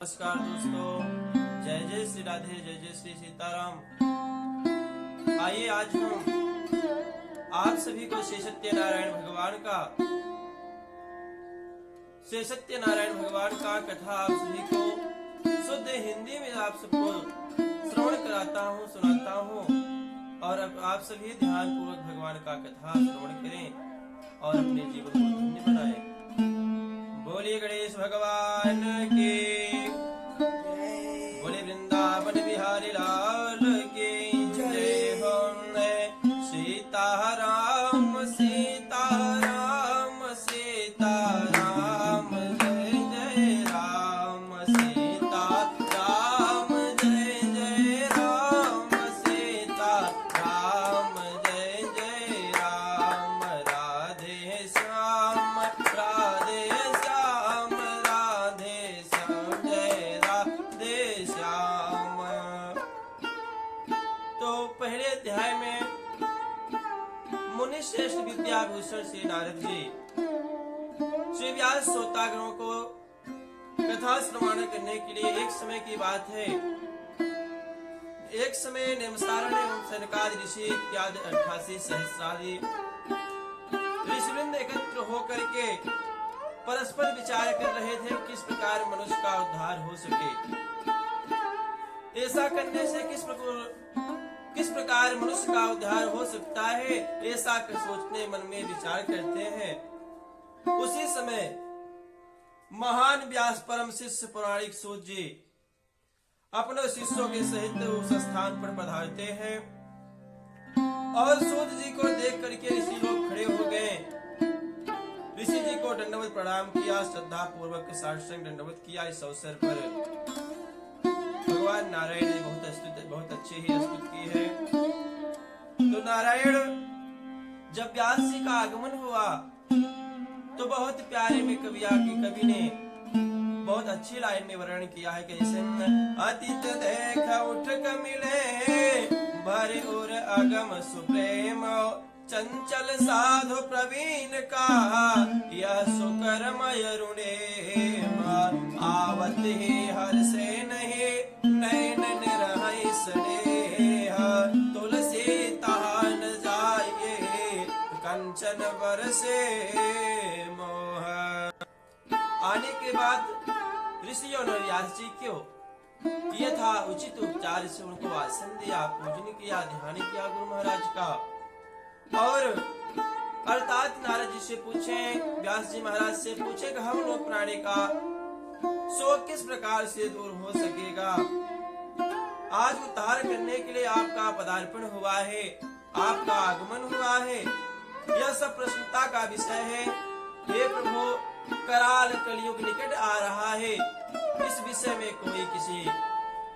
नमस्कार दोस्तों, जय जय श्री राधे, जय जय श्री सीताराम। आइए आज हम आप सभी को श्री सत्यनारायण भगवान का कथा आप सभी को शुद्ध हिंदी में आप सबको श्रवण कराता हूँ, सुनाता हूँ। और अब आप सभी ध्यान पूर्वक भगवान का कथा श्रवण करें और अपने जीवन को धन्य बनाएं। बोलिए गणेश भगवान की, बोले वृंदावन बिहारी लाल की जय हो। सीताराम सीताराम सीताराम जय जय राम, सीताराम जय जय राम, सीताराम जय जय राम। राधे श्याम राधे श्याम राधे श्याम जय राधे श्याम। तो पहले अध्याय में मुनि श्रेष्ठ विद्याभूषण श्री नारद जी श्री व्यास श्रोतागणों को कथा श्रवण करने के लिए एक समय की बात है। एक समय निमसारण एवं सनकादि ऋषि इत्यादि 88 सहस्रादि ऋषिवृंद एकत्र होकर के परस्पर विचार कर रहे थे किस प्रकार मनुष्य का उद्धार हो सके। ऐसा करने से किस प्रकार मनुष्य का उद्धार हो सकता है, ऐसा सोचने मन में विचार करते हैं। उसी समय महान व्यास परम शिष्य पौराणिक सूत जी अपने शिष्यों के सहित उस स्थान पर पधारते हैं और सूत जी को देख करके ऋषि लोग खड़े हो गए। ऋषि जी को दंडवत प्रणाम किया, श्रद्धा पूर्वक साष्टांग दंडवत किया। इस अवसर पर भगवान नारायण ने बहुत अच्छे ही स्तुति की है। तो नारायण जब व्यास जी का आगमन हुआ तो बहुत प्यारे में कवि ने बहुत अच्छी लाइन में वर्णन किया है। कैसे अतीत देख उठ मिले भरे और अगम सुप्रेम, चंचल साधु प्रवीण का यह सुकरमय रुणे। आवत ही हर से नहीं नैन निरहै स्नेह, तुलसी तान जाइए कंचन बरसे मोह। आने के बाद ऋषियों ने व्यास जी को यथा उचित उपचार से उनको आसन दिया, पूजन किया, ध्यान किया गुरु महाराज का। और अर्थात नारद जी से पूछे, व्यास जी महाराज से पूछे कि हम लोग प्राणी का शोक किस प्रकार से दूर हो सकेगा। आज उद्धार करने के लिए आपका पदार्पण हुआ है, आपका आगमन हुआ है, यह सब प्रसन्नता का विषय है। हे प्रभु, कराल कलयुग निकट आ रहा है, इस विषय में कोई किसी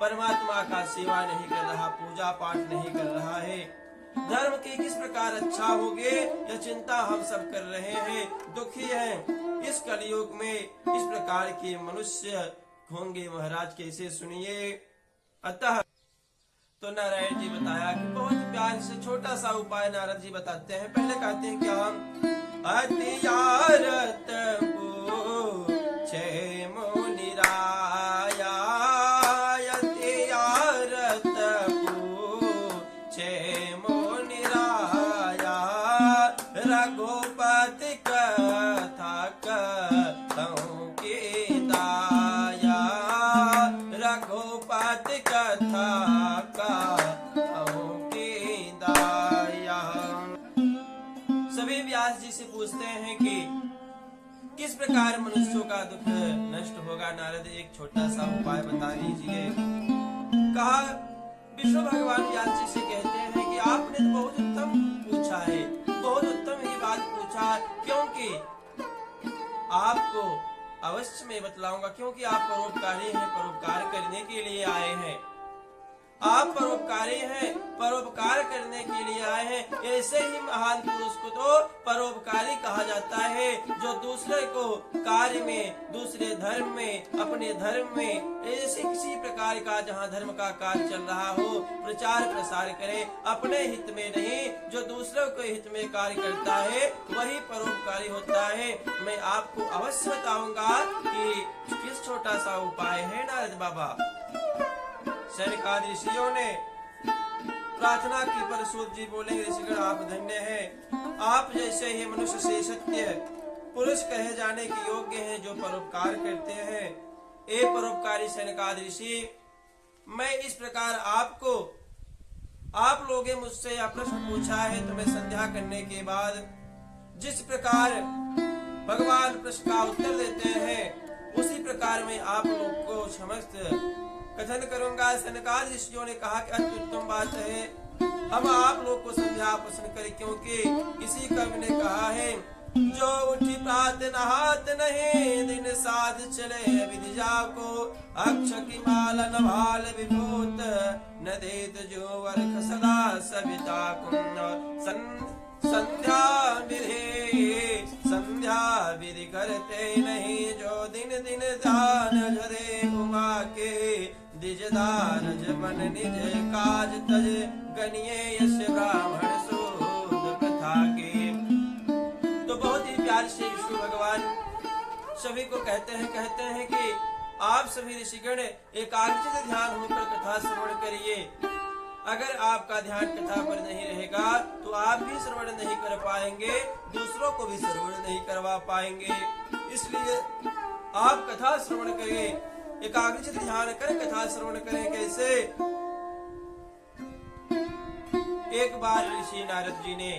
परमात्मा का सेवा नहीं कर रहा, पूजा पाठ नहीं कर रहा है। धर्म के किस प्रकार अच्छा होगे यह चिंता हम सब कर रहे हैं, दुखी हैं। इस कलयुग में इस प्रकार के मनुष्य होंगे महाराज, कैसे सुनिए। अतः तो नारायण जी बताया कि बहुत प्यार से छोटा सा उपाय नारद जी बताते हैं। पहले कहते हैं क्या हम अतियारत पूछे मुनिराया, अतियारत पूछे मुनिराया, रघुपति कथा कहूं की दाया, रघुपति कथा कहूं की दाया। सभी व्यास जी से पूछते हैं कि किस प्रकार मनुष्यों का दुख नष्ट होगा। नारद एक छोटा सा उपाय बता दीजिए। कहा, विष्णु भगवान व्यास जी से कहते हैं कि आपने तो बहुत उत्तम पूछा है, बहुत उत्तम ही बात पूछा, क्योंकि आपको अवश्य मैं बतलाऊंगा, क्योंकि आप परोपकारी हैं, परोपकार करने के लिए आए हैं। आप परोपकारी हैं, परोपकार करने के लिए आए हैं। ऐसे ही महान पुरुष को तो परोपकारी कहा जाता है, जो दूसरे को कार्य में, दूसरे धर्म में, अपने धर्म में, ऐसे किसी प्रकार का जहाँ धर्म का कार्य चल रहा हो प्रचार प्रसार करे, अपने हित में नहीं, जो दूसरों के हित में कार्य करता है वही परोपकारी होता है। मैं आपको अवश्य बताऊंगा कि किस छोटा सा उपाय है नारद बाबा। सनकादि ऋषियों ने प्रार्थना की पर सूत जी बोले, ऋषिगण आप धन्य हैं, आप जैसे ही मनुष्य से सत्य पुरुष कहे जाने के योग्य हैं, जो परोपकार करते हैं। ए परोपकारी सनकादि ऋषि, मैं इस प्रकार आपको, आप लोगों ने मुझसे यह प्रश्न पूछा है, तो मैं संध्या करने के बाद जिस प्रकार भगवान प्रश्न का उत्तर देते हैं उसी प्रकार मैं आप लोग को समस्त कथन करूंगा। सनकादि ऋषियों ने कहा कि अत्युत्तम बात है, हम आप लोग को संध्या पसंद करें, क्योंकि किसी कवि ने कहा है, जो उठी प्रात नहात नहीं, दिन साध चले विधि जाको, अक्ष की माला नभाल विभूत, न देत जो वर्ख सदा सविता कुंड, संध्या विधि करते नहीं, जो दिन दिन ध्यान धरे उमा के, दिजदार जबन निज काज तज, गनिये यश ब्राह्मण सूद प्रथा के। तो बहुत ही प्यार से विष्णु भगवान सभी को कहते हैं कि आप सभी ऋषिगण एकाग्रचित ध्यान होकर कथा श्रवण करिए। अगर आपका ध्यान कथा पर नहीं रहेगा तो आप भी श्रवण नहीं कर पाएंगे, दूसरों को भी श्रवण नहीं करवा पाएंगे। इसलिए आप कथा श्रवण करें, एकाग्रचित ध्यान कर कथा श्रवण करें। कैसे? एक बार ऋषि नारद जी ने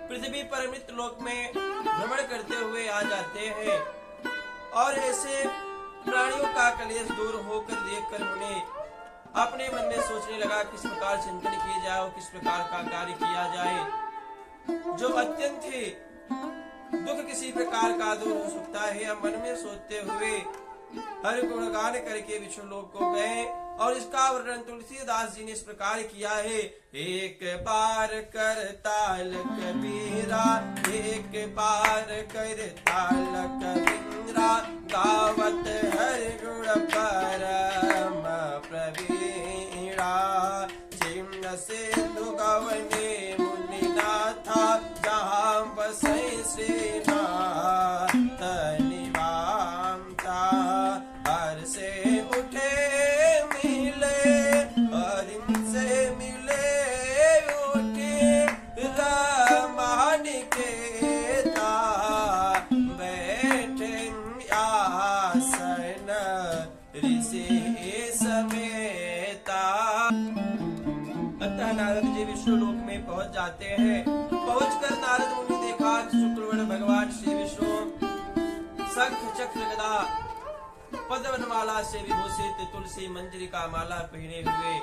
पृथ्वी पर मृत लोक में भ्रमण करते हुए आ जाते हैं, और ऐसे प्राणियों का कलेश दूर होकर देखकर उन्हें अपने मन में सोचने लगा किस प्रकार चिंतन किया जाए, किस प्रकार का कार्य किया जाए जो अत्यंत ही दुख किसी प्रकार का दूर हो सकता है। मन में सोचते हुए हर गुणगान करके विष्णु लोक को गए, और इसका वर्णन तुलसीदास जी ने इस प्रकार किया है। एक बार कर ताल कबीरा, एक बार कर ताल कबीरा, गावत हर गुण परम प्रवीणा, चिन्ह सिंधु गवने मुनिनाथा, जहाँ बसै श्रीनाथ निवामता, हर से उठे मिले, हरिम से मिले उठे, रमानिकेता बैठे आसन ऋषि समेता। अतः नारद जी विष्णु लोक में पहुंच जाते हैं। पहुंचकर नारद मुनि देखा शुक्रवर्ण भगवान श्री विष्णु शंख चक्र गदा पद्ममाला से विभूषित, तुलसी मंजरी का माला पहने हुए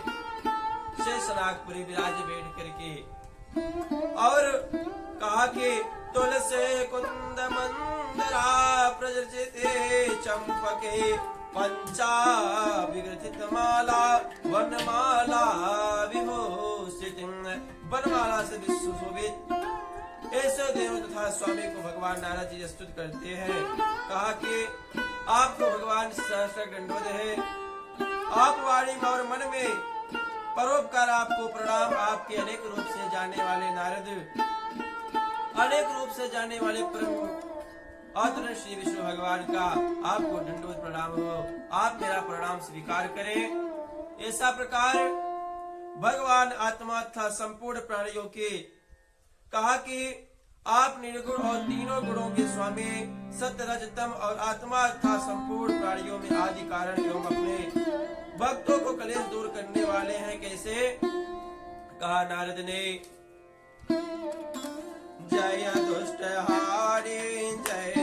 शेषनाग पर विराज बैठ करके, और कहा कि तुलसी कुंद मंदरा प्रजते चंपके, पंचा विग्रथित माला वनमाला विभूषित, वनमाला से सुशोभित ऐसे देव तथा स्वामी को भगवान नारद जी स्तुति करते हैं। कहा कि आपको भगवान सहस्र दंडोत है, आप वाणी और मन में परोपकार, आपको प्रणाम। आपके अनेक रूप से जाने वाले नारद, अनेक रूप से जाने वाले परम आदरणीय श्री विष्णु भगवान का आपको दंडोत प्रणाम हो, आप मेरा प्रणाम स्वीकार करें। ऐसा प्रकार भगवान आत्मा तथा संपूर्ण प्राणियों के कहा कि आप निर्गुण और तीनों गुणों के स्वामी, सत्य रजतम और आत्मा तथा संपूर्ण प्राणियों में आदि कारण एवं अपने भक्तों को कलेश दूर करने वाले हैं। कैसे? कहा नारद ने, जय दुष्ट हारे, जय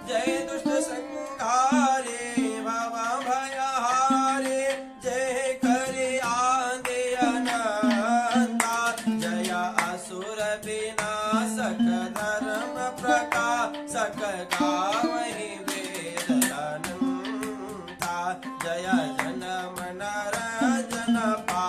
जय दुष्ट संहारे, भव भय हारे, जय करे आदे अनंता, जय असुर विनाशक धर्म प्रकाशक, गावहि वेद अनंता, जय जन मन रंजन पा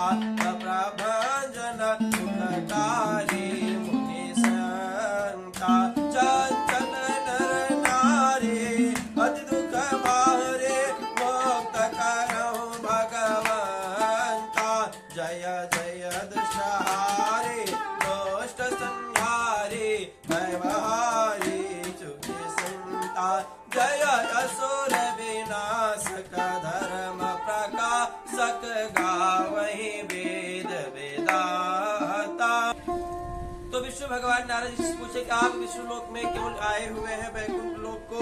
विष्णु भगवान नारद जी से पूछे कि आप विष्णु लोक में क्यों आए हुए हैं, वैकुंठ लोक को।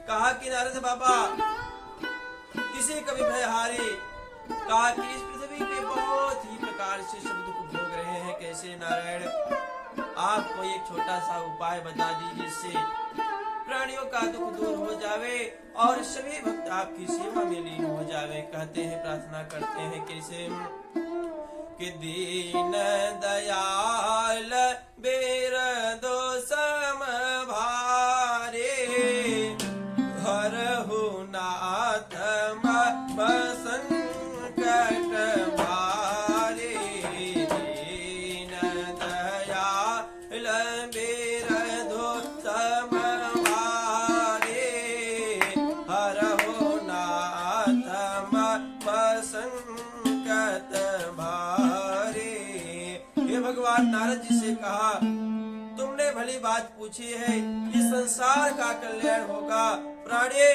कहा कि नारद बाबा, किसी कवि भयहारी कहा कि इस पृथ्वी पे बहुत ही प्रकार से सब दुख भोग रहे हैं, कैसे नारायण आप कोई एक छोटा सा उपाय बता दीजिए जिससे प्राणियों का दुख दूर हो जावे और सभी भक्त आपकी सेवा में लीन हो जावे। कहते हैं, प्रार्थना करते हैं कैसे कि दीन दयाल बेर दो सम भारे, हरहु नाथ मम संकट भारे। दीन दयाल बेर दो सम भारे, हरहु नाथ मम संकट भारे। हे भगवान नारद जी से कहा, तुमने भली बात पूछी है, इस संसार का कल्याण होगा, प्राणी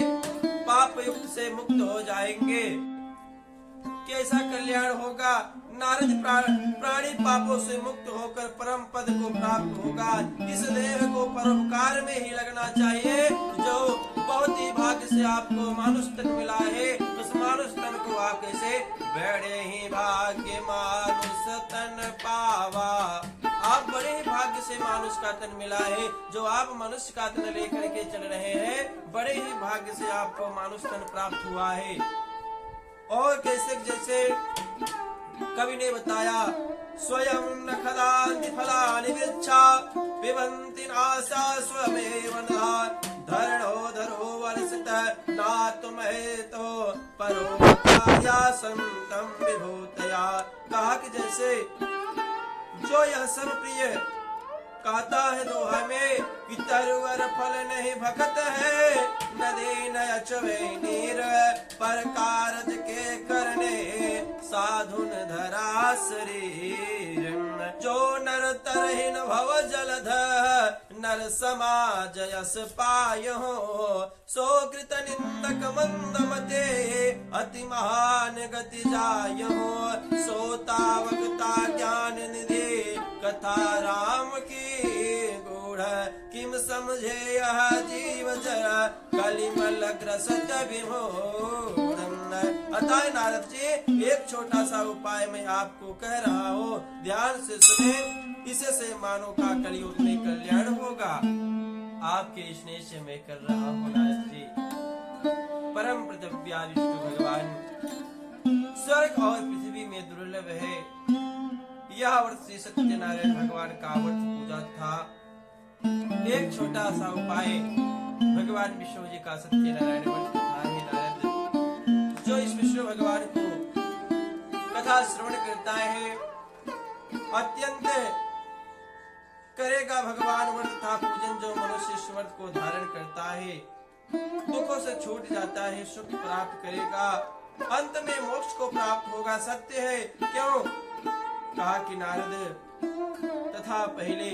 पाप युक्त से मुक्त हो जाएंगे। कैसा कल्याण होगा? नारद प्राणी पापों से मुक्त होकर परम पद को प्राप्त होगा। इस देह को परोपकार में ही लगना चाहिए, जो बहुत ही भाग्य से आपको मानुष तन मिला है। उस मानुष तन को आप कैसे बड़े ही भाग्य मानुष तन पावा। आप बड़े ही भाग्य से मानुष का तन मिला है, जो आप मनुष्य का तन लेकर के चल रहे हैं, बड़े ही भाग्य से आपको मानुष तन प्राप्त हुआ है। और कैसे, जैसे कवि ने बताया, स्वयं न खलानि फलानि वृक्षा पिबन्ति नासा स्वमेव धरणो धरो वर्षत नातुमहेतो परोपकार्या संतं विभूतया। कहा कि जैसे जो यह सब प्रिय कहता है दोहा में कि तरुवर फल नहीं भखत है, नदी न अचवे नीर पर कारज के करने साधुन धरा शरीर। जो नर तरहीन भव जलध नर समाज यस पायो, सो कृत निंदक मंद मते अति महान गति जायो। सो तावकता ज्ञान निधि कथा राम की गूढ़, किम समझे यह जीव जरा कलिमल ग्रसत विमोढ़। अतः नारद जी, एक छोटा सा उपाय मैं आपको कह रहा हूँ, ध्यान से सुने, इससे मानव का कलियुग में कल्याण होगा। आपके स्नेह से मैं कर रहा हूँ नारद जी। परम प्रतव्या विष्णु भगवान स्वर्ग और पृथ्वी में दुर्लभ है। यह वर्ष श्री सत्यनारायण भगवान का व्रत पूजा था। एक छोटा सा उपाय भगवान विष्णु जी का सत्यनारायण व्रत था। हे नारद, जो इस विष्णु भगवान को कथा श्रवण करता है, अत्यंत करेगा भगवान व्रत तथा पूजन, जो मनुष्य इस व्रत को धारण करता है, दुखों से छूट जाता है, सुख प्राप्त करेगा, अंत में मोक्ष को प्राप्त होगा। सत्य है, क्यों? कहा कि नारद, तथा पहले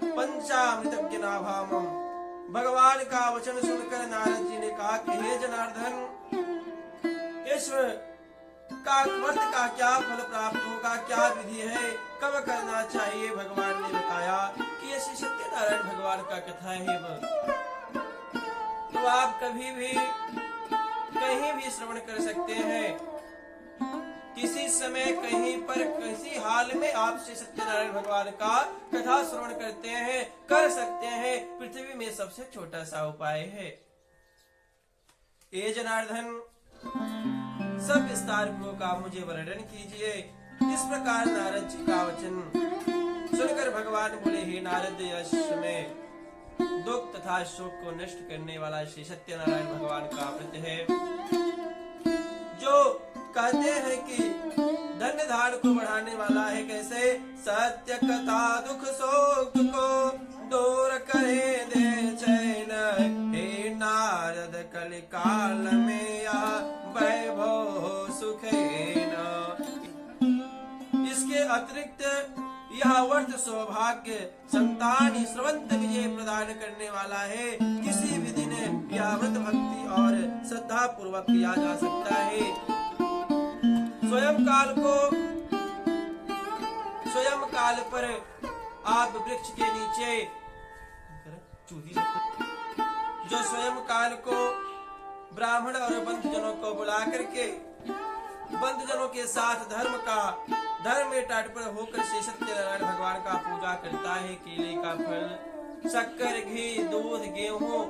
पंचामृत नाभामम, भगवान का वचन सुनकर नारद जी ने कहा कि हे जनार्दन, ईश्वर का व्रत का क्या फल प्राप्त होगा, क्या विधि है, कब करना चाहिए? भगवान ने बताया कि ये श्री सत्यनारायण भगवान का कथा है। तो आप कभी भी कहीं भी श्रवण कर सकते हैं, किसी समय कहीं पर किसी हाल में आप श्री सत्यनारायण भगवान का कथा श्रवण करते हैं, कर सकते हैं। पृथ्वी में सबसे छोटा सा उपाय है। ए जनार्दन, सब विस्तार पूर्वक आप मुझे वर्णन कीजिए। इस प्रकार नारद जी का वचन सुनकर भगवान बोले, हे नारद, यह समय दुख तथा शोक को नष्ट करने वाला श्री सत्यनारायण भगवान का व्रत है, जो कहते हैं कि धन्य धान को बढ़ाने वाला है। कैसे? सत्य कथा दुख शोक को दूर करे दे चैन, हे नारद कलि काल में या वैभव सुखेन। इसके अतिरिक्त यह व्रत सौभाग्य, संतान, श्रवंत विजय प्रदान करने वाला है। किसी भी दिन यह व्रत भक्ति और श्रद्धा पूर्वक किया जा सकता है। स्वयं काल पर आप वृक्ष के नीचे जो स्वयं काल को ब्राह्मण और बंधुजनों को बुला करके बंधुजनों के साथ धर्म में टाटपर होकर श्री सत्यनारायण भगवान का पूजा करता है। केले का फल, शक्कर, घी, दूध, गेहूं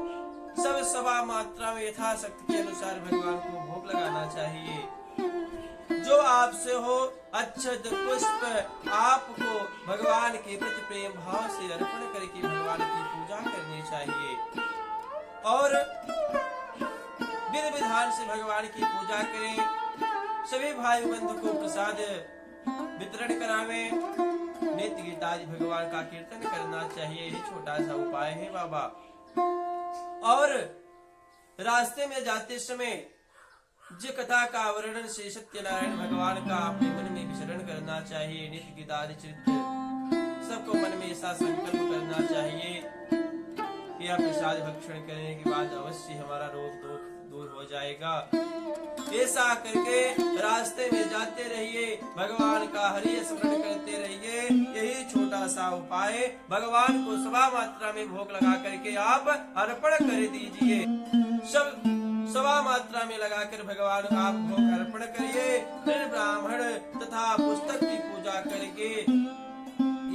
सब सवा मात्रा में यथाशक्ति के अनुसार भगवान को भोग लगाना चाहिए। जो आपसे हो अक्षत पुष्प आपको भगवान के प्रति प्रेम भाव से अर्पण करके भगवान की पूजा करनी चाहिए और विधि विधान से भगवान की पूजा करें। सभी भाई बंधु को प्रसाद वितरण करावे, नित्य गीता आदि भगवान का कीर्तन करना चाहिए। यही छोटा सा उपाय है बाबा। और रास्ते में जाते समय जो कथा का वर्णन श्री सत्यनारायण भगवान का अपने मन में विचरण करना चाहिए। नित्य गीता आदि चरित्र सबको मन में ऐसा संकल्प करना चाहिए कि यह प्रसाद भक्षण करने के बाद अवश्य हमारा रोग दूर हो जाएगा। ऐसा करके रास्ते में जाते रहिए, भगवान का हरि स्मरण करते रहिए। यही छोटा सा उपाय भगवान को सवा मात्रा में भोग लगा करके आप अर्पण कर दीजिए। सब सवा मात्रा में लगाकर भगवान आप भोग अर्पण करिए। फिर ब्राह्मण तथा पुस्तक की पूजा करके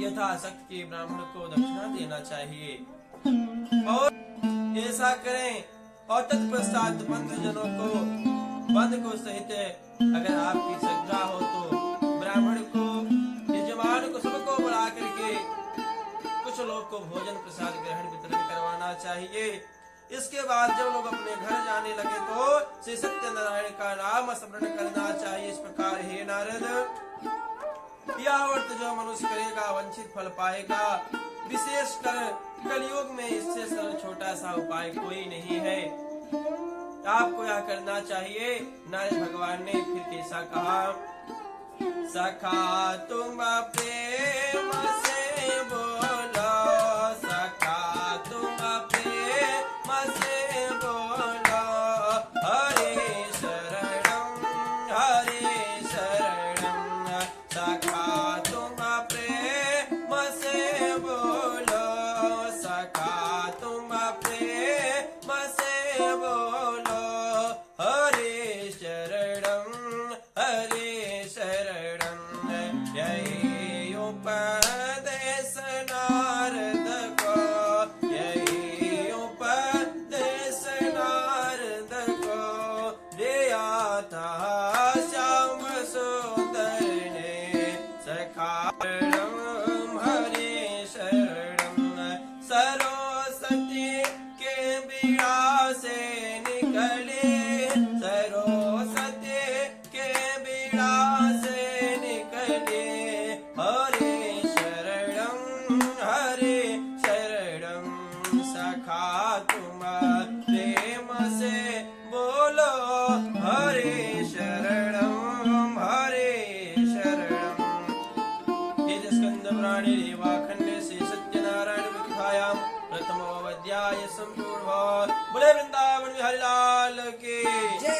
यथाशक्ति ब्राह्मण को दक्षिणा देना चाहिए और ऐसा करें। और तत्पश्चात बंधु को सहित अगर आपकी श्रद्धा हो तो ब्राह्मण को, यजमान को, सबको बुला करके कुछ लोग को भोजन प्रसाद ग्रहण वितरण करवाना चाहिए। इसके बाद जब लोग अपने घर जाने लगे तो श्री सत्यनारायण का नाम स्मरण करना चाहिए। इस प्रकार हे नारद, यह व्रत जो मनुष्य करेगा वंचित फल पाएगा। विशेषकर कलयुग में इससे सरल छोटा सा उपाय कोई नहीं है। आपको यह करना चाहिए। नारद भगवान ने फिर कैसा कहा, सखा तुम प्रेम से बोलो, सखा तुम प्रेम से बोलो, हरे शरणम सखा तुम प्रेम से बोलो, सखा तुम प्रेम से बोलो, हरे शरणम यही उपदेश नारद को, यही उपदेश नारद को दिया था श्याम सुंदर ने। सखा हरे शरणम सरस्वती के बीड़ा से निकले, सरस्वती के बीड़ा से निकले, हरे शरणम सखा तुम प्रेम से बोलो, हरे शरणम। ये स्कंद पुराणे रेवाखंडे से सत्यनारायण विद्यायां प्रथमो अध्याय संपूर्ण। बोले वृंदावन बिहारी लाल की जय।